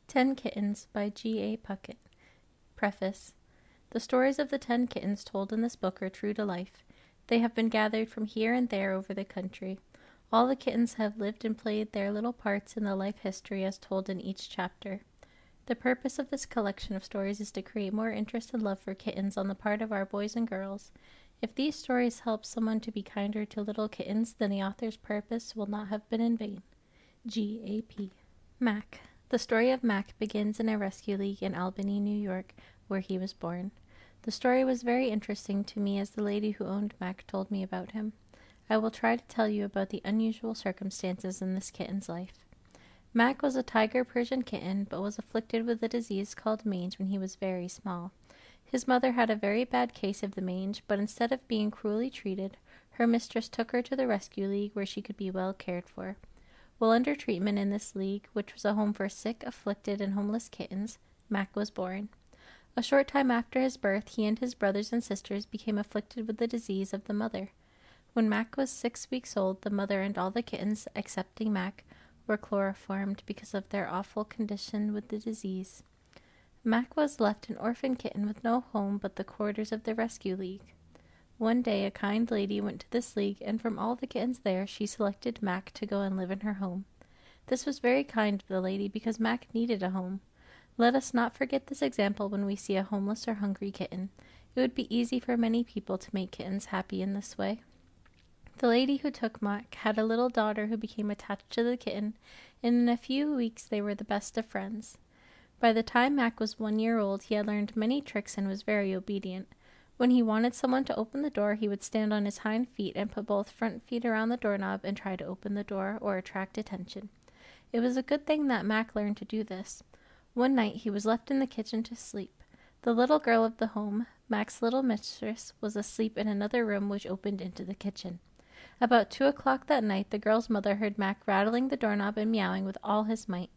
Ten Kittens by G.A. Puckett. Preface. The stories of the 10 kittens told in this book are true to life. They have been gathered from here and there over the country. All the kittens have lived and played their little parts in the life history as told in each chapter. The purpose of this collection of stories is to create more interest and love for kittens on the part of our boys and girls. If these stories help someone to be kinder to little kittens, then the author's purpose will not have been in vain. G.A.P. Mac. The story of Mac begins in a rescue league in Albany, New York, where he was born. The story was very interesting to me as the lady who owned Mac told me about him. I will try to tell you about the unusual circumstances in this kitten's life. Mac was a tiger Persian kitten, but was afflicted with a disease called mange when he was very small. His mother had a very bad case of the mange, but instead of being cruelly treated, her mistress took her to the rescue league where she could be well cared for. While under treatment in this league, which was a home for sick, afflicted, and homeless kittens, Mac was born. A short time after his birth, he and his brothers and sisters became afflicted with the disease of the mother. When Mac was 6 weeks old, the mother and all the kittens, excepting Mac, were chloroformed because of their awful condition with the disease. Mac was left an orphan kitten with no home but the quarters of the rescue league. One day a kind lady went to this league, and from all the kittens there she selected Mac to go and live in her home. This was very kind of the lady because Mac needed a home. Let us not forget this example when we see a homeless or hungry kitten. It would be easy for many people to make kittens happy in this way. The lady who took Mac had a little daughter who became attached to the kitten, and in a few weeks they were the best of friends. By the time Mac was 1 year old, he had learned many tricks and was very obedient. When he wanted someone to open the door, he would stand on his hind feet and put both front feet around the doorknob and try to open the door or attract attention. It was a good thing that Mac learned to do this. One night he was left in the kitchen to sleep. The little girl of the home, Mac's little mistress, was asleep in another room which opened into the kitchen. About 2 o'clock that night, the girl's mother heard Mac rattling the doorknob and meowing with all his might.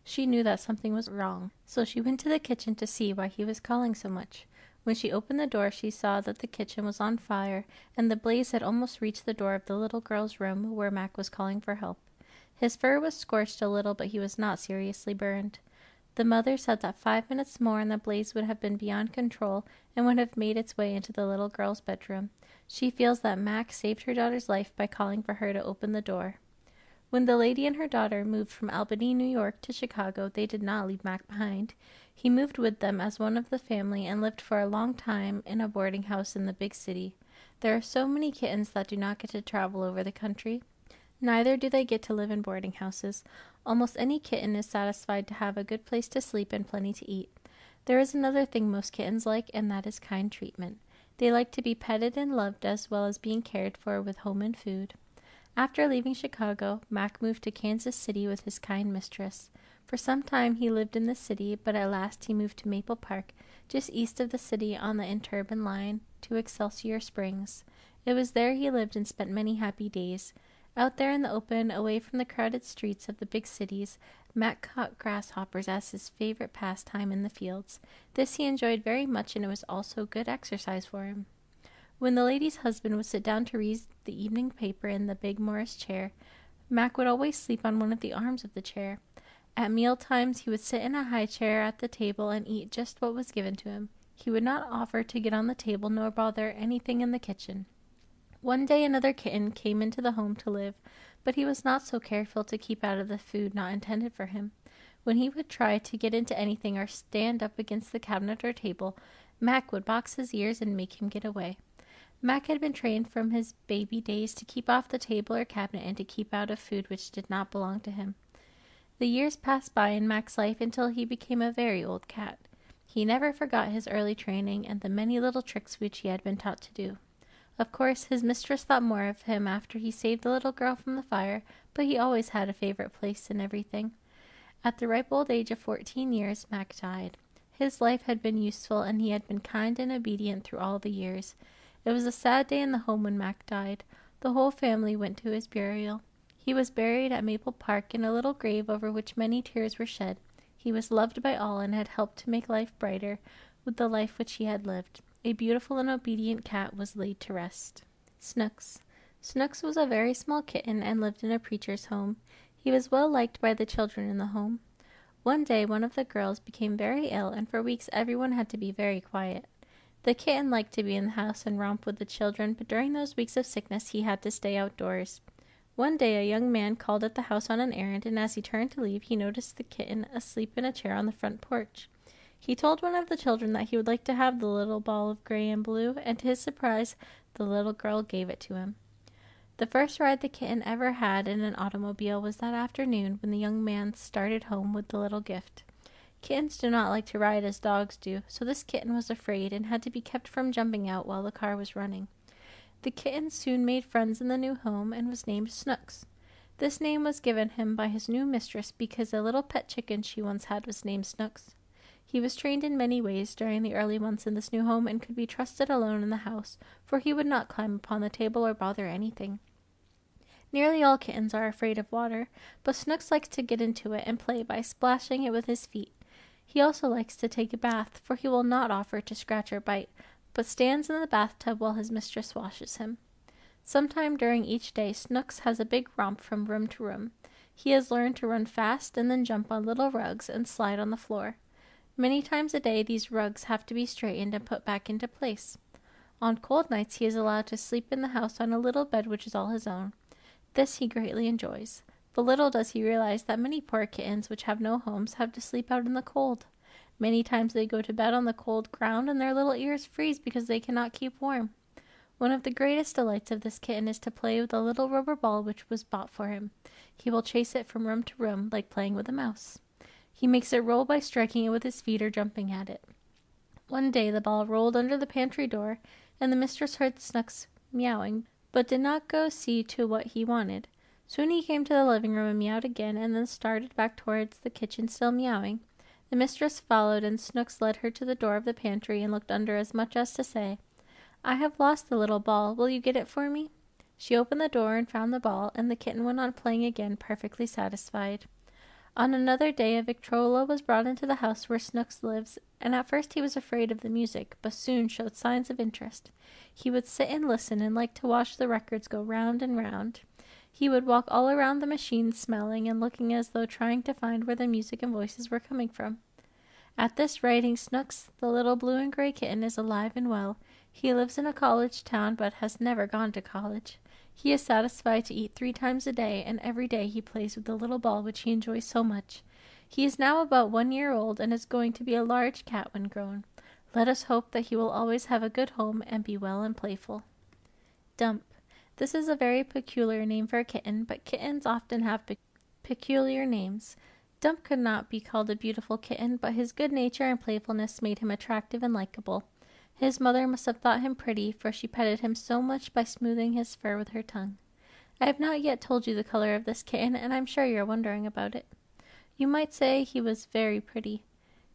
She knew that something was wrong, so she went to the kitchen to see why he was calling so much. When she opened the door, she saw that the kitchen was on fire, and the blaze had almost reached the door of the little girl's room where Mac was calling for help. His fur was scorched a little, but he was not seriously burned. The mother said that 5 minutes more and the blaze would have been beyond control and would have made its way into the little girl's bedroom. She feels that Mac saved her daughter's life by calling for her to open the door. When the lady and her daughter moved from Albany, New York to Chicago, they did not leave Mac behind. He moved with them as one of the family and lived for a long time in a boarding house in the big city. There are so many kittens that do not get to travel over the country. Neither do they get to live in boarding houses. Almost any kitten is satisfied to have a good place to sleep and plenty to eat. There is another thing most kittens like, and that is kind treatment. They like to be petted and loved as well as being cared for with home and food. After leaving Chicago, Mac moved to Kansas City with his kind mistress. For some time he lived in the city, but at last he moved to Maple Park, just east of the city on the Interurban line, to Excelsior Springs. It was there he lived and spent many happy days. Out there in the open, away from the crowded streets of the big cities, Mac caught grasshoppers as his favorite pastime in the fields. This he enjoyed very much, and it was also good exercise for him. When the lady's husband would sit down to read the evening paper in the big Morris chair, Mac would always sleep on one of the arms of the chair. At meal times he would sit in a high chair at the table and eat just what was given to him. He would not offer to get on the table nor bother anything in the kitchen. One day another kitten came into the home to live, but he was not so careful to keep out of the food not intended for him. When he would try to get into anything or stand up against the cabinet or table, Mac would box his ears and make him get away. Mac had been trained from his baby days to keep off the table or cabinet and to keep out of food which did not belong to him. The years passed by in Mac's life until he became a very old cat. He never forgot his early training and the many little tricks which he had been taught to do. Of course, his mistress thought more of him after he saved the little girl from the fire, but he always had a favorite place in everything. At the ripe old age of 14 years, Mac died. His life had been useful, and he had been kind and obedient through all the years. It was a sad day in the home when Mac died. The whole family went to his burial. He was buried at Maple Park in a little grave over which many tears were shed. He was loved by all and had helped to make life brighter with the life which he had lived. A beautiful and obedient cat was laid to rest. Snooks. Snooks was a very small kitten and lived in a preacher's home. He was well liked by the children in the home. One day one of the girls became very ill, and for weeks everyone had to be very quiet. The kitten liked to be in the house and romp with the children, but during those weeks of sickness he had to stay outdoors. One day a young man called at the house on an errand, and as he turned to leave, he noticed the kitten asleep in a chair on the front porch. He told one of the children that he would like to have the little ball of gray and blue, and to his surprise, the little girl gave it to him. The first ride the kitten ever had in an automobile was that afternoon when the young man started home with the little gift. Kittens do not like to ride as dogs do, so this kitten was afraid and had to be kept from jumping out while the car was running. The kitten soon made friends in the new home and was named Snooks. This name was given him by his new mistress because a little pet chicken she once had was named Snooks. He was trained in many ways during the early months in this new home and could be trusted alone in the house, for he would not climb upon the table or bother anything. Nearly all kittens are afraid of water, but Snooks likes to get into it and play by splashing it with his feet. He also likes to take a bath, for he will not offer to scratch or bite, but stands in the bathtub while his mistress washes him. Sometime during each day, Snooks has a big romp from room to room. He has learned to run fast and then jump on little rugs and slide on the floor. Many times a day these rugs have to be straightened and put back into place. On cold nights he is allowed to sleep in the house on a little bed which is all his own. This he greatly enjoys, but little does he realize that many poor kittens which have no homes have to sleep out in the cold. Many times they go to bed on the cold ground and their little ears freeze because they cannot keep warm. One of the greatest delights of this kitten is to play with a little rubber ball which was bought for him. He will chase it from room to room like playing with a mouse. He makes it roll by striking it with his feet or jumping at it. One day the ball rolled under the pantry door, and the mistress heard Snooks meowing, but did not go see to what he wanted. Soon he came to the living room and meowed again, and then started back towards the kitchen, still meowing. The mistress followed, and Snooks led her to the door of the pantry and looked under as much as to say, "I have lost the little ball. Will you get it for me?" She opened the door and found the ball, and the kitten went on playing again, perfectly satisfied. On another day a Victrola was brought into the house where Snooks lives, and at first he was afraid of the music, but soon showed signs of interest. He would sit and listen and liked to watch the records go round and round. He would walk all around the machine smelling and looking as though trying to find where the music and voices were coming from. At this writing, Snooks, the little blue and gray kitten, is alive and well. He lives in a college town but has never gone to college. He is satisfied to eat 3 times a day, and every day he plays with the little ball which he enjoys so much. He is now about 1 year old and is going to be a large cat when grown. Let us hope that he will always have a good home and be well and playful. Dump. This is a very peculiar name for a kitten, but kittens often have peculiar names. Dump could not be called a beautiful kitten, but his good nature and playfulness made him attractive and likable. His mother must have thought him pretty, for she petted him so much by smoothing his fur with her tongue. I have not yet told you the color of this kitten, and I'm sure you are wondering about it. You might say he was very pretty.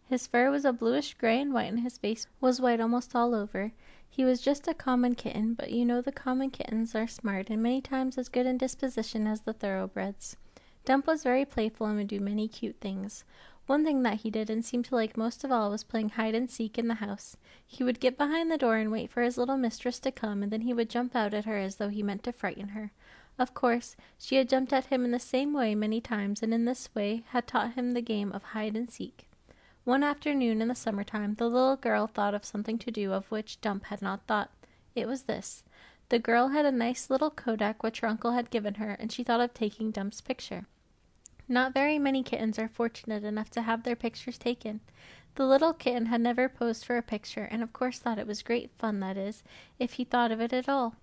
His fur was a bluish gray and white, and his face was white almost all over. He was just a common kitten, but you know the common kittens are smart and many times as good in disposition as the thoroughbreds. Dump was very playful and would do many cute things. One thing that he did and seemed to like most of all was playing hide and seek in the house. He would get behind the door and wait for his little mistress to come, and then he would jump out at her as though he meant to frighten her. Of course, she had jumped at him in the same way many times, and in this way had taught him the game of hide and seek. One afternoon in the summertime, the little girl thought of something to do of which Dump had not thought. It was this. The girl had a nice little kodak which her uncle had given her, and she thought of taking Dump's picture. Not very many kittens are fortunate enough to have their pictures taken. The little kitten had never posed for a picture, and of course thought it was great fun, that is, if he thought of it at all.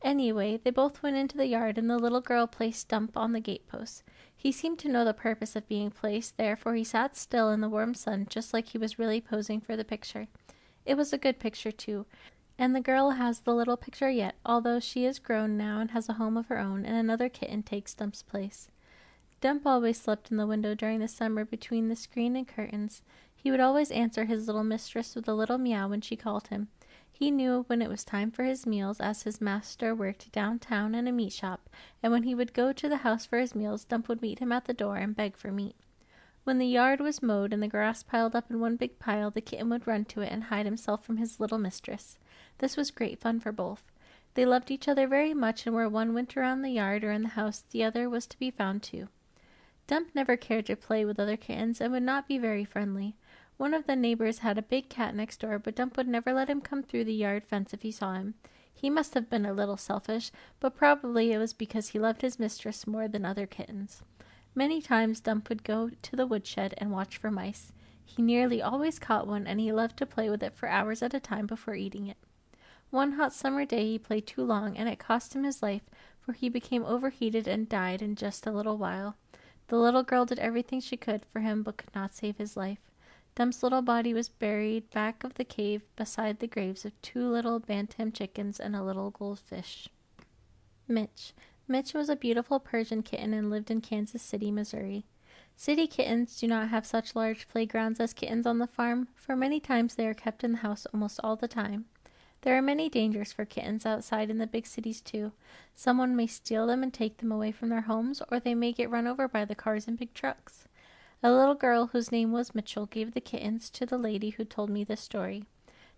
Anyway, they both went into the yard, and the little girl placed Dump on the gatepost. He seemed to know the purpose of being placed there, for he sat still in the warm sun, just like he was really posing for the picture. It was a good picture, too, and the girl has the little picture yet, although she is grown now and has a home of her own, and another kitten takes Dump's place. Dump always slept in the window during the summer between the screen and curtains. He would always answer his little mistress with a little meow when she called him. He knew when it was time for his meals, as his master worked downtown in a meat shop, and when he would go to the house for his meals, Dump would meet him at the door and beg for meat. When the yard was mowed and the grass piled up in one big pile, the kitten would run to it and hide himself from his little mistress. This was great fun for both. They loved each other very much, and where one went around the yard or in the house, the other was to be found too. Dump never cared to play with other kittens and would not be very friendly. One of the neighbors had a big cat next door, but Dump would never let him come through the yard fence if he saw him. He must have been a little selfish, but probably it was because he loved his mistress more than other kittens. Many times Dump would go to the woodshed and watch for mice. He nearly always caught one, and he loved to play with it for hours at a time before eating it. One hot summer day he played too long, and it cost him his life, for he became overheated and died in just a little while. The little girl did everything she could for him, but could not save his life. Dump's little body was buried back of the cave beside the graves of 2 little bantam chickens and a little goldfish. Mitch. Mitch was a beautiful Persian kitten and lived in Kansas City, Missouri. City kittens do not have such large playgrounds as kittens on the farm, for many times they are kept in the house almost all the time. There are many dangers for kittens outside in the big cities, too. Someone may steal them and take them away from their homes, or they may get run over by the cars and big trucks. A little girl whose name was Mitchell gave the kittens to the lady who told me this story.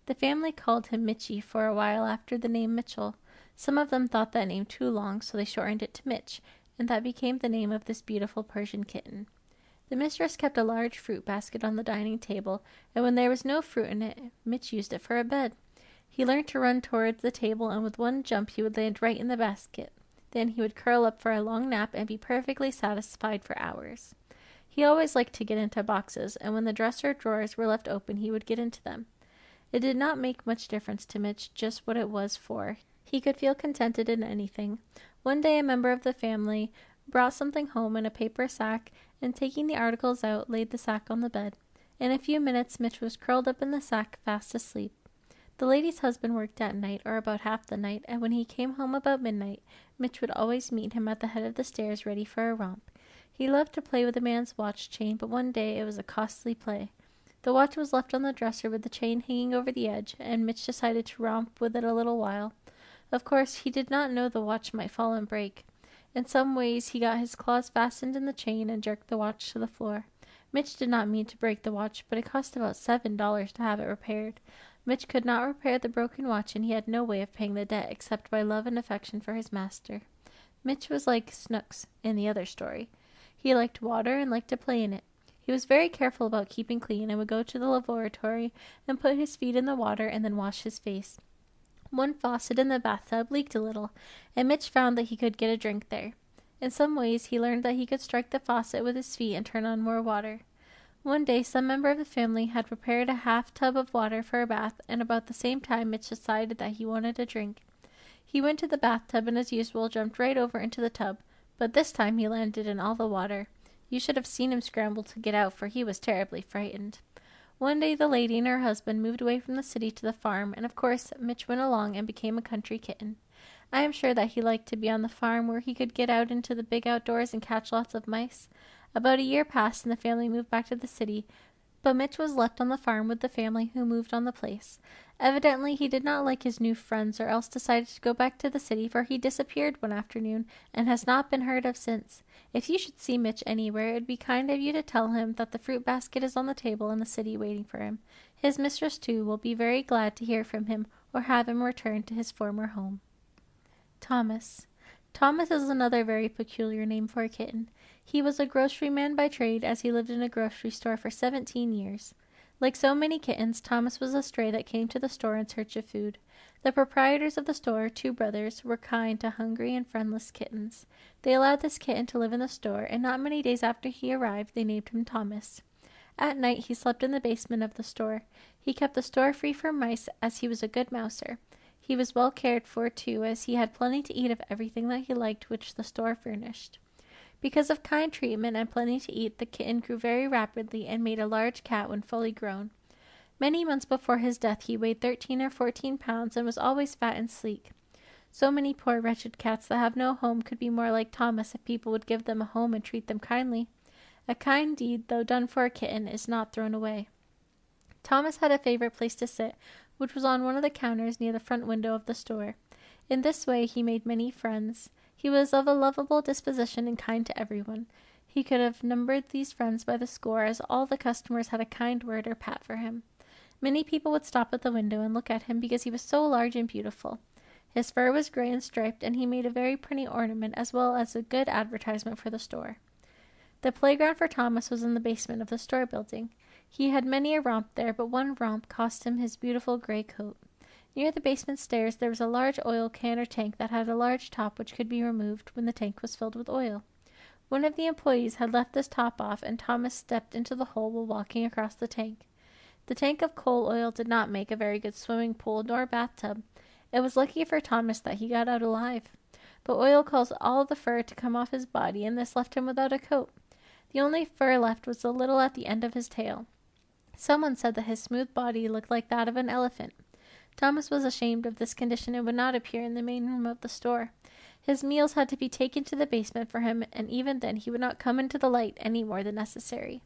The family called him Mitchie for a while after the name Mitchell. Some of them thought that name too long, so they shortened it to Mitch, and that became the name of this beautiful Persian kitten. The mistress kept a large fruit basket on the dining table, and when there was no fruit in it, Mitch used it for a bed. He learned to run towards the table, and with one jump he would land right in the basket. Then he would curl up for a long nap and be perfectly satisfied for hours. He always liked to get into boxes, and when the dresser drawers were left open he would get into them. It did not make much difference to Mitch just what it was for. He could feel contented in anything. One day a member of the family brought something home in a paper sack, and taking the articles out, laid the sack on the bed. In a few minutes Mitch was curled up in the sack, fast asleep. The lady's husband worked at night, or about half the night, and when he came home about midnight, Mitch would always meet him at the head of the stairs ready for a romp. He loved to play with a man's watch chain, but one day it was a costly play. The watch was left on the dresser with the chain hanging over the edge, and Mitch decided to romp with it a little while. Of course, he did not know the watch might fall and break. In some ways he got his claws fastened in the chain and jerked the watch to the floor. Mitch did not mean to break the watch, but it cost about $7 to have it repaired. Mitch could not repair the broken watch, and he had no way of paying the debt except by love and affection for his master. Mitch was like Snooks in the other story. He liked water and liked to play in it. He was very careful about keeping clean and would go to the lavatory and put his feet in the water and then wash his face. One faucet in the bathtub leaked a little, and Mitch found that he could get a drink there. In some ways he learned that he could strike the faucet with his feet and turn on more water. One day some member of the family had prepared a half tub of water for a bath, and about the same time Mitch decided that he wanted a drink. He went to the bathtub and as usual jumped right over into the tub, but this time he landed in all the water. You should have seen him scramble to get out, for he was terribly frightened. One day the lady and her husband moved away from the city to the farm, and of course Mitch went along and became a country kitten. I am sure that he liked to be on the farm where he could get out into the big outdoors and catch lots of mice. About a year passed and the family moved back to the city, but Mitch was left on the farm with the family who moved on the place. Evidently he did not like his new friends, or else decided to go back to the city, for he disappeared one afternoon and has not been heard of since. If you should see Mitch anywhere, it would be kind of you to tell him that the fruit basket is on the table in the city waiting for him. His mistress, too, will be very glad to hear from him or have him return to his former home. Thomas. Thomas is another very peculiar name for a kitten. He was a groceryman by trade, as he lived in a grocery store for 17 years. Like so many kittens, Thomas was a stray that came to the store in search of food. The proprietors of the store, 2 brothers, were kind to hungry and friendless kittens. They allowed this kitten to live in the store, and not many days after he arrived, they named him Thomas. At night he slept in the basement of the store. He kept the store free from mice, as he was a good mouser. He was well cared for, too, as he had plenty to eat of everything that he liked which the store furnished. Because of kind treatment and plenty to eat, the kitten grew very rapidly and made a large cat when fully grown. Many months before his death he weighed 13 or 14 pounds and was always fat and sleek. So many poor wretched cats that have no home could be more like Thomas if people would give them a home and treat them kindly. A kind deed, though done for a kitten, is not thrown away. Thomas had a favorite place to sit, which was on one of the counters near the front window of the store. In this way he made many friends. He was of a lovable disposition and kind to everyone. He could have numbered these friends by the score, as all the customers had a kind word or pat for him. Many people would stop at the window and look at him because he was so large and beautiful. His fur was gray and striped, and he made a very pretty ornament as well as a good advertisement for the store. The playground for Thomas was in the basement of the store building. He had many a romp there, but one romp cost him his beautiful gray coat. Near the basement stairs there was a large oil can or tank that had a large top which could be removed when the tank was filled with oil. One of the employees had left this top off, and Thomas stepped into the hole while walking across the tank. The tank of coal oil did not make a very good swimming pool nor bathtub. It was lucky for Thomas that he got out alive. But oil caused all the fur to come off his body, and this left him without a coat. The only fur left was a little at the end of his tail. Someone said that his smooth body looked like that of an elephant. Thomas was ashamed of this condition and would not appear in the main room of the store. His meals had to be taken to the basement for him, and even then he would not come into the light any more than necessary.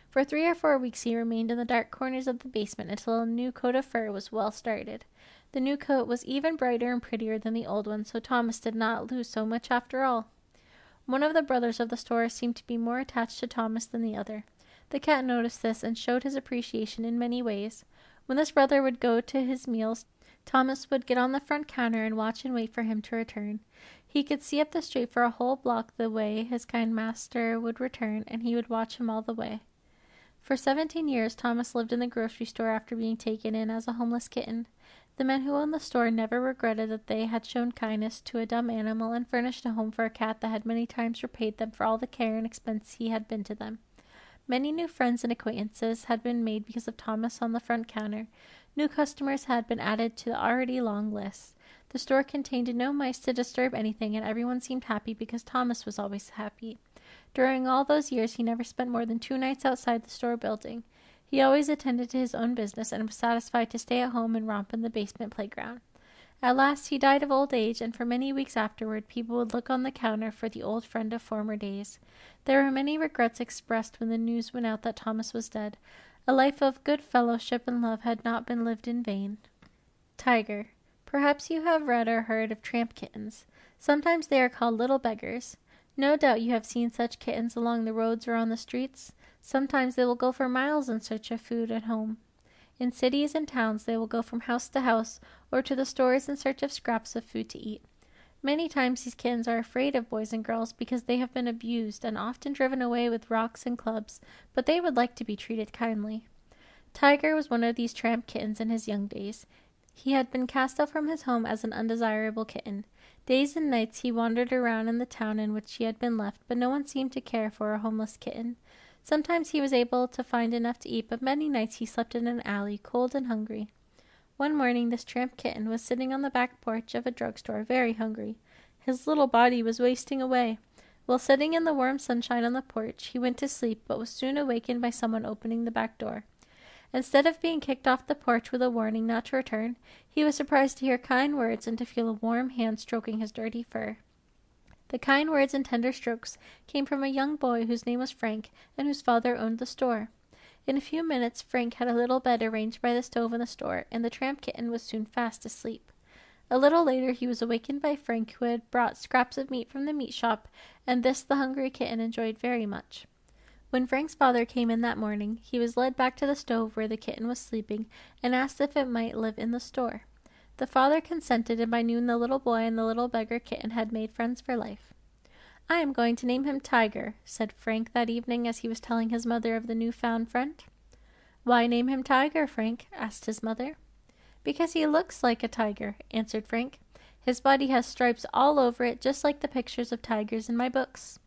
For 3 or 4 weeks he remained in the dark corners of the basement until a new coat of fur was well started. The new coat was even brighter and prettier than the old one, so Thomas did not lose so much after all. One of the brothers of the store seemed to be more attached to Thomas than the other. The cat noticed this and showed his appreciation in many ways. When this brother would go to his meals, Thomas would get on the front counter and watch and wait for him to return. He could see up the street for a whole block the way his kind master would return, and he would watch him all the way. For 17 years Thomas lived in the grocery store after being taken in as a homeless kitten. The men who owned the store never regretted that they had shown kindness to a dumb animal and furnished a home for a cat that had many times repaid them for all the care and expense he had been to them. Many new friends and acquaintances had been made because of Thomas on the front counter. New customers had been added to the already long list. The store contained no mice to disturb anything, and everyone seemed happy because Thomas was always happy. During all those years he never spent more than 2 nights outside the store building. He always attended to his own business and was satisfied to stay at home and romp in the basement playground. At last he died of old age, and for many weeks afterward people would look on the counter for the old friend of former days. There were many regrets expressed when the news went out that Thomas was dead. A life of good fellowship and love had not been lived in vain. Tiger. Perhaps you have read or heard of tramp kittens. Sometimes they are called little beggars. No doubt you have seen such kittens along the roads or on the streets. Sometimes they will go for miles in search of food and home. In cities and towns they will go from house to house or to the stores in search of scraps of food to eat. Many times these kittens are afraid of boys and girls because they have been abused and often driven away with rocks and clubs, but they would like to be treated kindly. Tiger was one of these tramp kittens in his young days. He had been cast out from his home as an undesirable kitten. Days and nights he wandered around in the town in which he had been left, but no one seemed to care for a homeless kitten. Sometimes he was able to find enough to eat, but many nights he slept in an alley, cold and hungry. One morning this tramp kitten was sitting on the back porch of a drugstore, very hungry. His little body was wasting away. While sitting in the warm sunshine on the porch, he went to sleep, but was soon awakened by someone opening the back door. Instead of being kicked off the porch with a warning not to return, he was surprised to hear kind words and to feel a warm hand stroking his dirty fur. The kind words and tender strokes came from a young boy whose name was Frank and whose father owned the store. In a few minutes Frank had a little bed arranged by the stove in the store, and the tramp kitten was soon fast asleep. A little later he was awakened by Frank, who had brought scraps of meat from the meat shop, and this the hungry kitten enjoyed very much. When Frank's father came in that morning, he was led back to the stove where the kitten was sleeping, and asked if it might live in the store. The father consented, and by noon the little boy and the little beggar kitten had made friends for life. "I am going to name him Tiger," said Frank that evening as he was telling his mother of the new-found friend. "Why name him Tiger, Frank?" asked his mother. "Because he looks like a tiger," answered Frank. "His body has stripes all over it, just like the pictures of tigers in my books."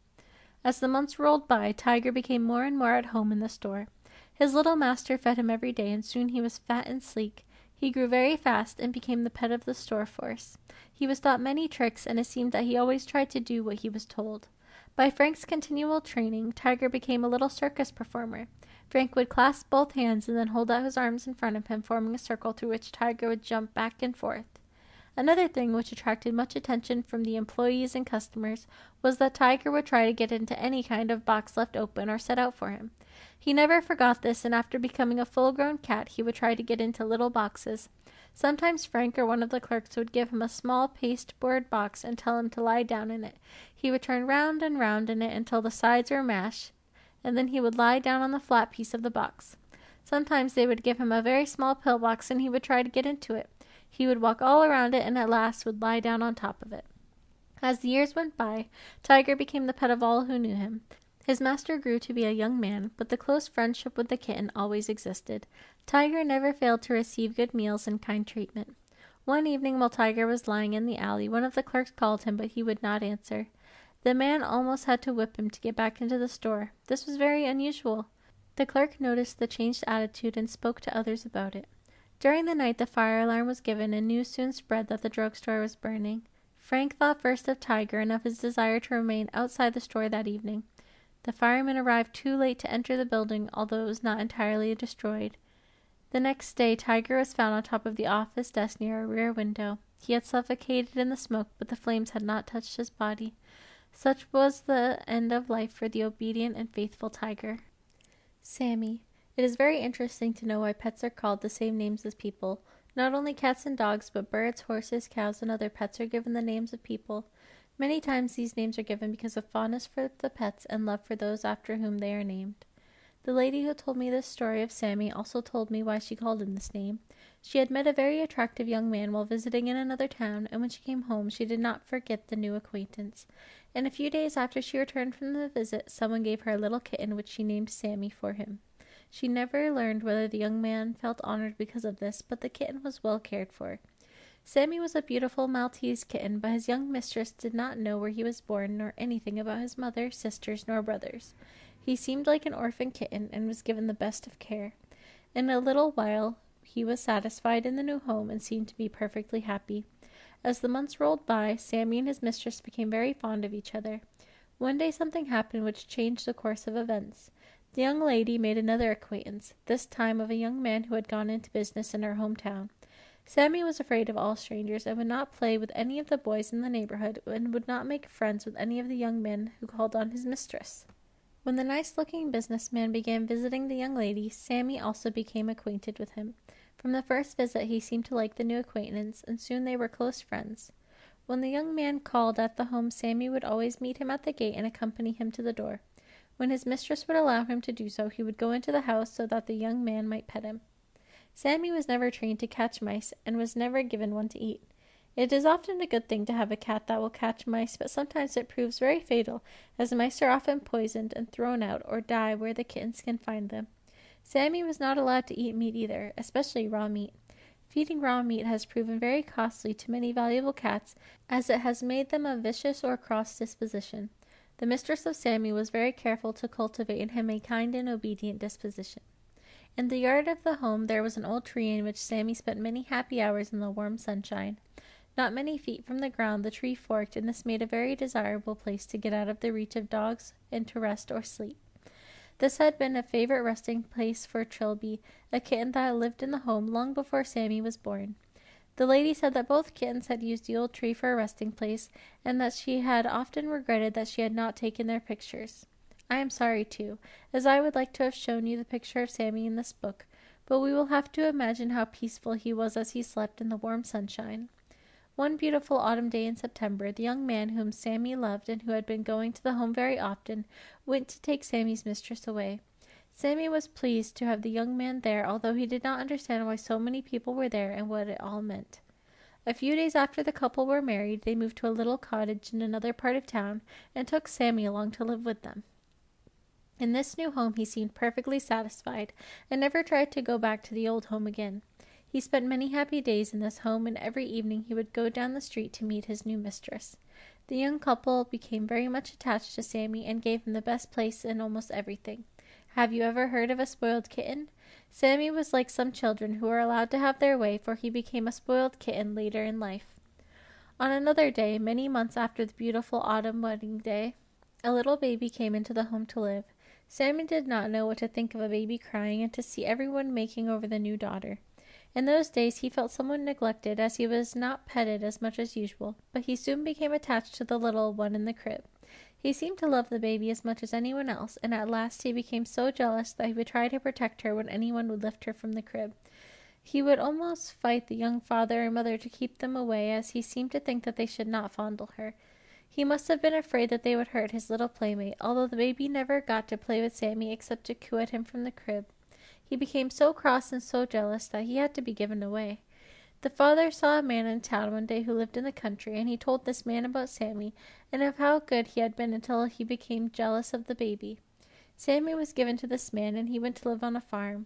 As the months rolled by, Tiger became more and more at home in the store. His little master fed him every day, and soon he was fat and sleek. He grew very fast and became the pet of the store force. He was taught many tricks, and it seemed that he always tried to do what he was told. By Frank's continual training, Tiger became a little circus performer. Frank would clasp both hands and then hold out his arms in front of him, forming a circle through which Tiger would jump back and forth. Another thing which attracted much attention from the employees and customers was that Tiger would try to get into any kind of box left open or set out for him. He never forgot this, and after becoming a full-grown cat, he would try to get into little boxes. Sometimes Frank or one of the clerks would give him a small pasteboard box and tell him to lie down in it. He would turn round and round in it until the sides were mashed, and then he would lie down on the flat piece of the box. Sometimes they would give him a very small pill box, and he would try to get into it. He would walk all around it and at last would lie down on top of it. As the years went by, Tiger became the pet of all who knew him. His master grew to be a young man, but the close friendship with the kitten always existed. Tiger never failed to receive good meals and kind treatment. One evening while Tiger was lying in the alley, one of the clerks called him, but he would not answer. The man almost had to whip him to get back into the store. This was very unusual. The clerk noticed the changed attitude and spoke to others about it. During the night the fire alarm was given, and news soon spread that the drugstore was burning. Frank thought first of Tiger and of his desire to remain outside the store that evening. The firemen arrived too late to enter the building, although it was not entirely destroyed. The next day Tiger was found on top of the office desk near a rear window. He had suffocated in the smoke, but the flames had not touched his body. Such was the end of life for the obedient and faithful Tiger. Sammy. It is very interesting to know why pets are called the same names as people. Not only cats and dogs, but birds, horses, cows, and other pets are given the names of people. Many times these names are given because of fondness for the pets and love for those after whom they are named. The lady who told me this story of Sammy also told me why she called him this name. She had met a very attractive young man while visiting in another town, and when she came home she did not forget the new acquaintance. And a few days after she returned from the visit, someone gave her a little kitten which she named Sammy for him. She never learned whether the young man felt honored because of this, but the kitten was well cared for. Sammy was a beautiful Maltese kitten, but his young mistress did not know where he was born, nor anything about his mother, sisters, nor brothers. He seemed like an orphan kitten, and was given the best of care. In a little while he was satisfied in the new home, and seemed to be perfectly happy. As the months rolled by, Sammy and his mistress became very fond of each other. One day something happened which changed the course of events. The young lady made another acquaintance, this time of a young man who had gone into business in her hometown. Sammy was afraid of all strangers, and would not play with any of the boys in the neighborhood, and would not make friends with any of the young men who called on his mistress. When the nice-looking businessman began visiting the young lady, Sammy also became acquainted with him. From the first visit he seemed to like the new acquaintance, and soon they were close friends. When the young man called at the home, Sammy would always meet him at the gate and accompany him to the door. When his mistress would allow him to do so, he would go into the house so that the young man might pet him. Sammy was never trained to catch mice, and was never given one to eat. It is often a good thing to have a cat that will catch mice, but sometimes it proves very fatal, as mice are often poisoned and thrown out or die where the kittens can find them. Sammy was not allowed to eat meat either, especially raw meat. Feeding raw meat has proven very costly to many valuable cats, as it has made them of vicious or cross disposition. The mistress of Sammy was very careful to cultivate in him a kind and obedient disposition. In the yard of the home there was an old tree in which Sammy spent many happy hours in the warm sunshine. Not many feet from the ground the tree forked, and this made a very desirable place to get out of the reach of dogs and to rest or sleep. This had been a favorite resting place for Trilby, a kitten that lived in the home long before Sammy was born. The lady said that both kittens had used the old tree for a resting place, and that she had often regretted that she had not taken their pictures. I am sorry, too, as I would like to have shown you the picture of Sammy in this book, but we will have to imagine how peaceful he was as he slept in the warm sunshine. One beautiful autumn day in September, the young man whom Sammy loved and who had been going to the home very often, went to take Sammy's mistress away. Sammy was pleased to have the young man there, although he did not understand why so many people were there and what it all meant. A few days after the couple were married, they moved to a little cottage in another part of town, and took Sammy along to live with them. In this new home he seemed perfectly satisfied, and never tried to go back to the old home again. He spent many happy days in this home, and every evening he would go down the street to meet his new mistress. The young couple became very much attached to Sammy, and gave him the best place in almost everything. Have you ever heard of a spoiled kitten? Sammy was like some children who were allowed to have their way, for he became a spoiled kitten later in life. On another day, many months after the beautiful autumn wedding day, a little baby came into the home to live. Sammy did not know what to think of a baby crying, and to see everyone making over the new daughter. In those days he felt somewhat neglected, as he was not petted as much as usual, but he soon became attached to the little one in the crib. He seemed to love the baby as much as anyone else, and at last he became so jealous that he would try to protect her when anyone would lift her from the crib. He would almost fight the young father and mother to keep them away, as he seemed to think that they should not fondle her. He must have been afraid that they would hurt his little playmate, although the baby never got to play with Sammy except to coo at him from the crib. He became so cross and so jealous that he had to be given away. The father saw a man in town one day who lived in the country, and he told this man about Sammy, and of how good he had been until he became jealous of the baby. Sammy was given to this man, and he went to live on a farm.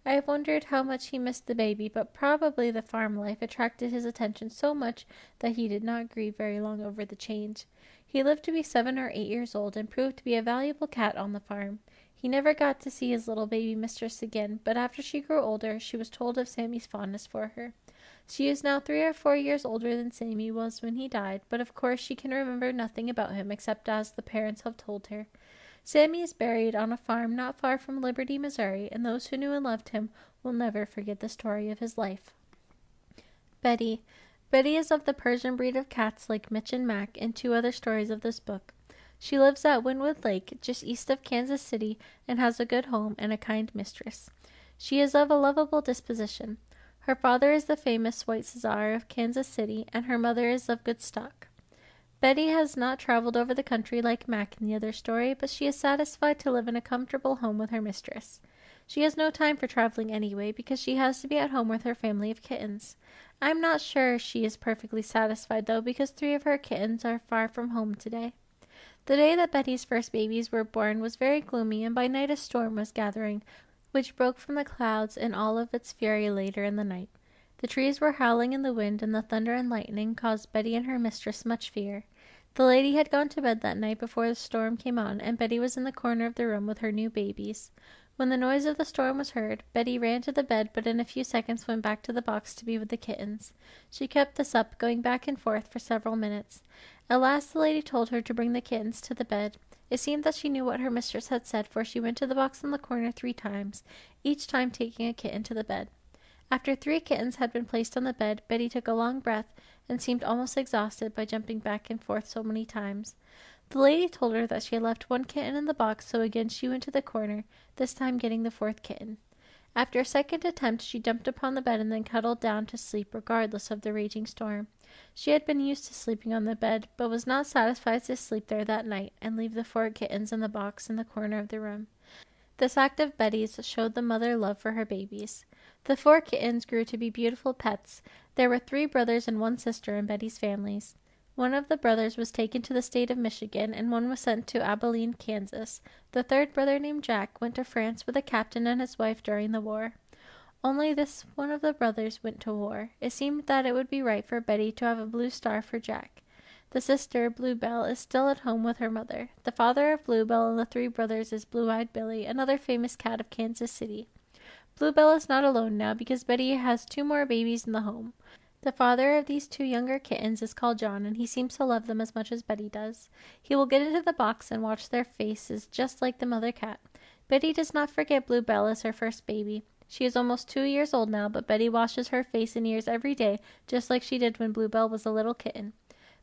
I have wondered how much he missed the baby, but probably the farm life attracted his attention so much that he did not grieve very long over the change. He lived to be 7 or 8 years old, and proved to be a valuable cat on the farm. He never got to see his little baby mistress again, but after she grew older, she was told of Sammy's fondness for her. She is now 3 or 4 years older than Sammy was when he died, but of course she can remember nothing about him except as the parents have told her. Sammy is buried on a farm not far from Liberty, Missouri, and those who knew and loved him will never forget the story of his life. Betty. Betty is of the Persian breed of cats like Mitch and Mac in 2 other stories of this book. She lives at Wynwood Lake, just east of Kansas City, and has a good home and a kind mistress. She is of a lovable disposition. Her father is the famous White Cesar of Kansas City, and her mother is of good stock. Betty has not traveled over the country like Mac in the other story, but she is satisfied to live in a comfortable home with her mistress. She has no time for traveling anyway, because she has to be at home with her family of kittens. I am not sure she is perfectly satisfied, though, because 3 of her kittens are far from home today. The day that Betty's first babies were born was very gloomy, and by night a storm was gathering, which broke from the clouds in all of its fury later in the night. The trees were howling in the wind, and the thunder and lightning caused Betty and her mistress much fear. The lady had gone to bed that night before the storm came on, and Betty was in the corner of the room with her new babies. When the noise of the storm was heard, Betty ran to the bed, but in a few seconds went back to the box to be with the kittens. She kept this up, going back and forth for several minutes. At last the lady told her to bring the kittens to the bed. It seemed that she knew what her mistress had said, for she went to the box in the corner 3 times, each time taking a kitten to the bed. After 3 kittens had been placed on the bed, Betty took a long breath, and seemed almost exhausted by jumping back and forth so many times. The lady told her that she had left 1 kitten in the box, so again she went to the corner, this time getting the 4th kitten. After a second attempt, she jumped upon the bed and then cuddled down to sleep, regardless of the raging storm. She had been used to sleeping on the bed, but was not satisfied to sleep there that night and leave the 4 kittens in the box in the corner of the room. This act of Betty's showed the mother love for her babies. The 4 kittens grew to be beautiful pets. There were 3 brothers and 1 sister in Betty's families. One of the brothers was taken to the state of Michigan, and one was sent to Abilene, Kansas. The 3rd brother, named Jack, went to France with a captain and his wife during the war. Only this one of the brothers went to war. It seemed that it would be right for Betty to have a blue star for Jack. The sister, Bluebell, is still at home with her mother. The father of Bluebell and the 3 brothers is Blue-Eyed Billy, another famous cat of Kansas City. Bluebell is not alone now, because Betty has 2 more babies in the home. The father of these 2 younger kittens is called John, and he seems to love them as much as Betty does. He will get into the box and watch their faces just like the mother cat. Betty does not forget Bluebell as her first baby. She is almost 2 years old now, but Betty washes her face and ears every day, just like she did when Bluebell was a little kitten.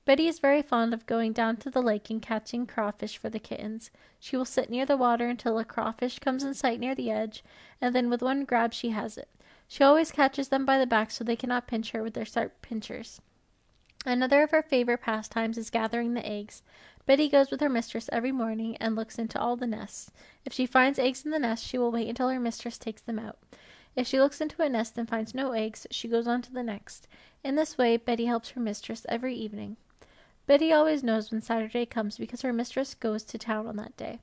Betty is very fond of going down to the lake and catching crawfish for the kittens. She will sit near the water until a crawfish comes in sight near the edge, and then with one grab she has it. She always catches them by the back so they cannot pinch her with their sharp pincers. Another of her favorite pastimes is gathering the eggs. Betty goes with her mistress every morning and looks into all the nests. If she finds eggs in the nest, she will wait until her mistress takes them out. If she looks into a nest and finds no eggs, she goes on to the next. In this way, Betty helps her mistress every evening. Betty always knows when Saturday comes because her mistress goes to town on that day.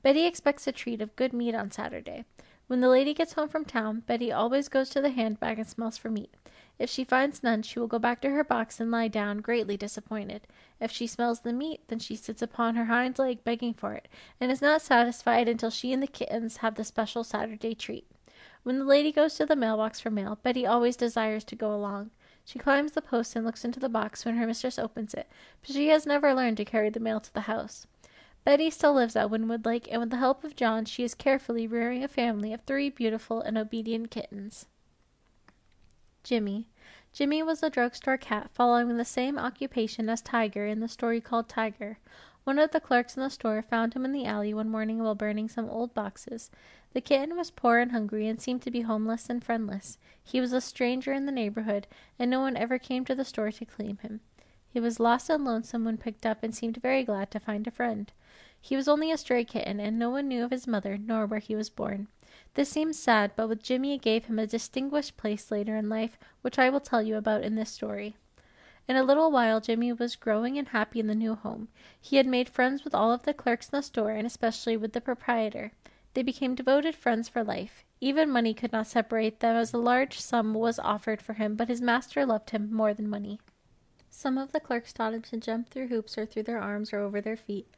Betty expects a treat of good meat on Saturday. When the lady gets home from town, Betty always goes to the handbag and smells for meat. If she finds none, she will go back to her box and lie down, greatly disappointed. If she smells the meat, then she sits upon her hind leg begging for it, and is not satisfied until she and the kittens have the special Saturday treat. When the lady goes to the mailbox for mail, Betty always desires to go along. She climbs the post and looks into the box when her mistress opens it, but she has never learned to carry the mail to the house. Betty still lives at Wynwood Lake, and with the help of John, she is carefully rearing a family of 3 beautiful and obedient kittens. Jimmy. Jimmy was a drugstore cat, following the same occupation as Tiger in the story called Tiger. One of the clerks in the store found him in the alley one morning while burning some old boxes. The kitten was poor and hungry, and seemed to be homeless and friendless. He was a stranger in the neighborhood, and no one ever came to the store to claim him. He was lost and lonesome when picked up, and seemed very glad to find a friend. He was only a stray kitten, and no one knew of his mother, nor where he was born. This seems sad, but with Jimmy it gave him a distinguished place later in life, which I will tell you about in this story. In a little while Jimmy was growing and happy in the new home. He had made friends with all of the clerks in the store, and especially with the proprietor. They became devoted friends for life. Even money could not separate them, as a large sum was offered for him, but his master loved him more than money. Some of the clerks taught him to jump through hoops or through their arms or over their feet.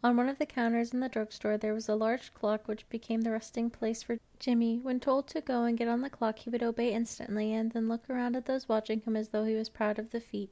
On one of the counters in the drugstore there was a large clock which became the resting place for Jimmy. When told to go and get on the clock, he would obey instantly and then look around at those watching him as though he was proud of the feat.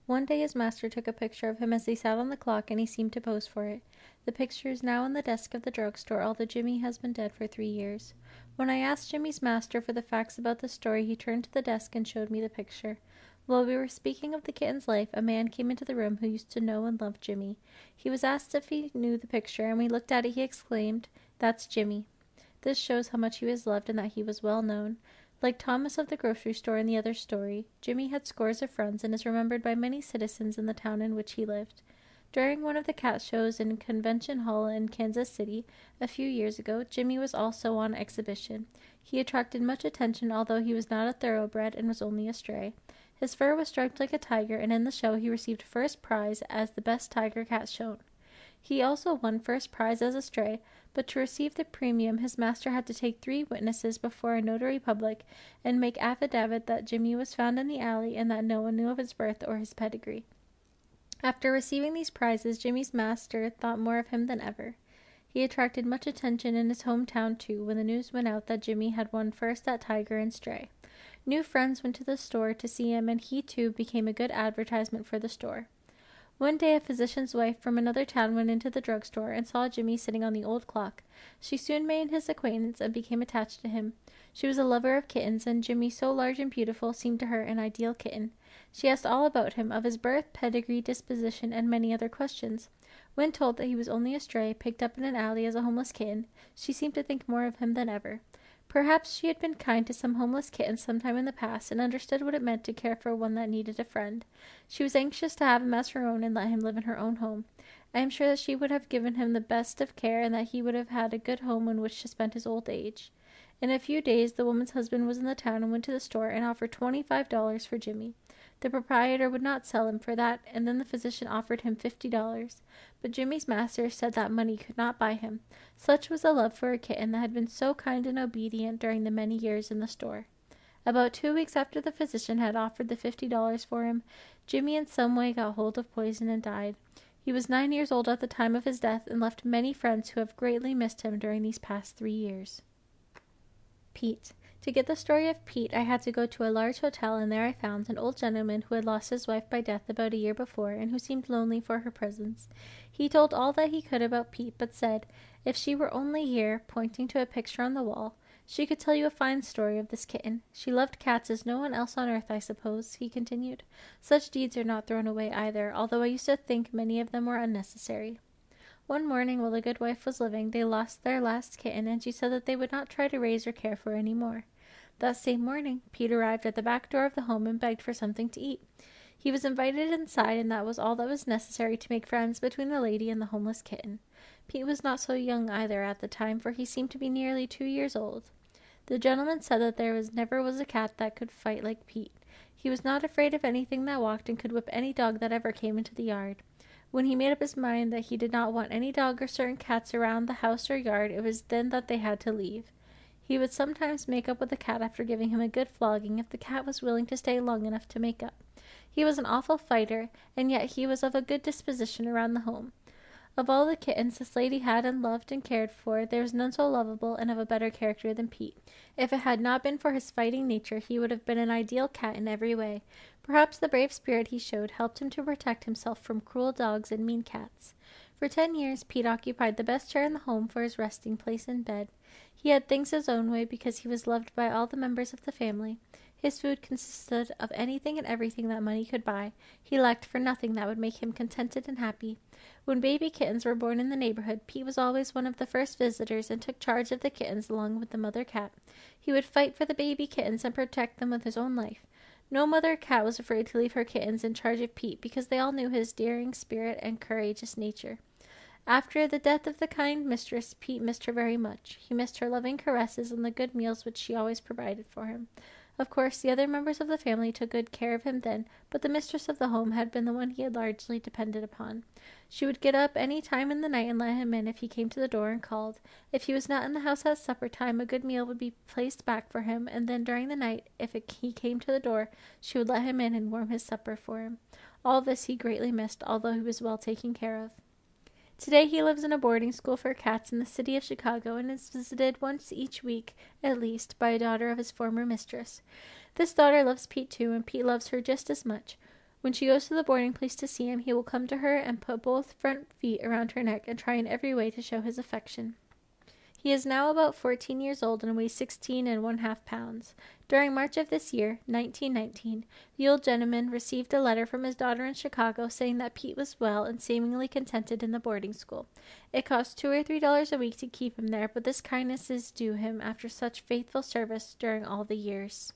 One day his master took a picture of him as he sat on the clock, and he seemed to pose for it. The picture is now in the desk of the drugstore, although Jimmy has been dead for 3 years. When I asked Jimmy's master for the facts about the story, he turned to the desk and showed me the picture. While we were speaking of the kitten's life, a man came into the room who used to know and love Jimmy. He was asked if he knew the picture, and when we looked at it, he exclaimed, "That's Jimmy." This shows how much he was loved and that he was well known. Like Thomas of the grocery store in the other story, Jimmy had scores of friends and is remembered by many citizens in the town in which he lived. During one of the cat shows in Convention Hall in Kansas City a few years ago, Jimmy was also on exhibition. He attracted much attention, although he was not a thoroughbred and was only a stray. His fur was striped like a tiger, and in the show he received first prize as the best tiger cat shown. He also won first prize as a stray, but to receive the premium his master had to take 3 witnesses before a notary public and make affidavit that Jimmy was found in the alley and that no one knew of his birth or his pedigree. After receiving these prizes, Jimmy's master thought more of him than ever. He attracted much attention in his hometown, too, when the news went out that Jimmy had won first at Tiger and Stray. New friends went to the store to see him, and he, too, became a good advertisement for the store. One day a physician's wife from another town went into the drugstore and saw Jimmy sitting on the old clock. She soon made his acquaintance and became attached to him. She was a lover of kittens, and Jimmy, so large and beautiful, seemed to her an ideal kitten. She asked all about him, of his birth, pedigree, disposition, and many other questions. When told that he was only a stray, picked up in an alley as a homeless kitten, she seemed to think more of him than ever. Perhaps she had been kind to some homeless kittens sometime in the past, and understood what it meant to care for one that needed a friend. She was anxious to have him as her own and let him live in her own home. I am sure that she would have given him the best of care, and that he would have had a good home in which to spend his old age. In a few days the woman's husband was in the town and went to the store and offered $25 for Jimmy. The proprietor would not sell him for that, and then the physician offered him $50. But Jimmy's master said that money could not buy him. Such was the love for a kitten that had been so kind and obedient during the many years in the store. About 2 weeks after the physician had offered the $50 for him, Jimmy in some way got hold of poison and died. He was 9 years old at the time of his death and left many friends who have greatly missed him during these past 3 years. Pete. To get the story of Pete, I had to go to a large hotel, and there I found an old gentleman who had lost his wife by death about a year before, and who seemed lonely for her presence. He told all that he could about Pete, but said, if she were only here, pointing to a picture on the wall, she could tell you a fine story of this kitten. She loved cats as no one else on earth, I suppose, he continued. Such deeds are not thrown away either, although I used to think many of them were unnecessary. One morning, while the good wife was living, they lost their last kitten, and she said that they would not try to raise or care for any more. That same morning, Pete arrived at the back door of the home and begged for something to eat. He was invited inside, and that was all that was necessary to make friends between the lady and the homeless kitten. Pete was not so young either at the time, for he seemed to be nearly 2 years old. The gentleman said that there never was a cat that could fight like Pete. He was not afraid of anything that walked, and could whip any dog that ever came into the yard. When he made up his mind that he did not want any dog or certain cats around the house or yard, it was then that they had to leave. He would sometimes make up with the cat after giving him a good flogging, if the cat was willing to stay long enough to make up. He was an awful fighter, and yet he was of a good disposition around the home. Of all the kittens this lady had and loved and cared for, there was none so lovable and of a better character than Pete. If it had not been for his fighting nature, he would have been an ideal cat in every way. Perhaps the brave spirit he showed helped him to protect himself from cruel dogs and mean cats. For 10 years, Pete occupied the best chair in the home for his resting place in bed. He had things his own way because he was loved by all the members of the family. His food consisted of anything and everything that money could buy. He lacked for nothing that would make him contented and happy. When baby kittens were born in the neighborhood, Pete was always one of the first visitors and took charge of the kittens along with the mother cat. He would fight for the baby kittens and protect them with his own life. No mother cat was afraid to leave her kittens in charge of Pete because they all knew his daring spirit and courageous nature. After the death of the kind mistress, Pete missed her very much. He missed her loving caresses and the good meals which she always provided for him. Of course, the other members of the family took good care of him then, but the mistress of the home had been the one he had largely depended upon. She would get up any time in the night and let him in if he came to the door and called. If he was not in the house at supper time, a good meal would be placed back for him, and then during the night, if he came to the door, she would let him in and warm his supper for him. All this he greatly missed, although he was well taken care of. Today he lives in a boarding school for cats in the city of Chicago and is visited once each week, at least, by a daughter of his former mistress. This daughter loves Pete too, and Pete loves her just as much. When she goes to the boarding place to see him, he will come to her and put both front feet around her neck and try in every way to show his affection. He is now about 14 years old and weighs 16½ pounds. During March of this year, 1919, the old gentleman received a letter from his daughter in Chicago saying that Pete was well and seemingly contented in the boarding school. It costs $2 or $3 a week to keep him there, but this kindness is due him after such faithful service during all the years.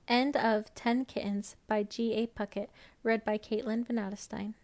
End of 10 Kittens by G.A. Puckett, read by Caitlin Van Adestein.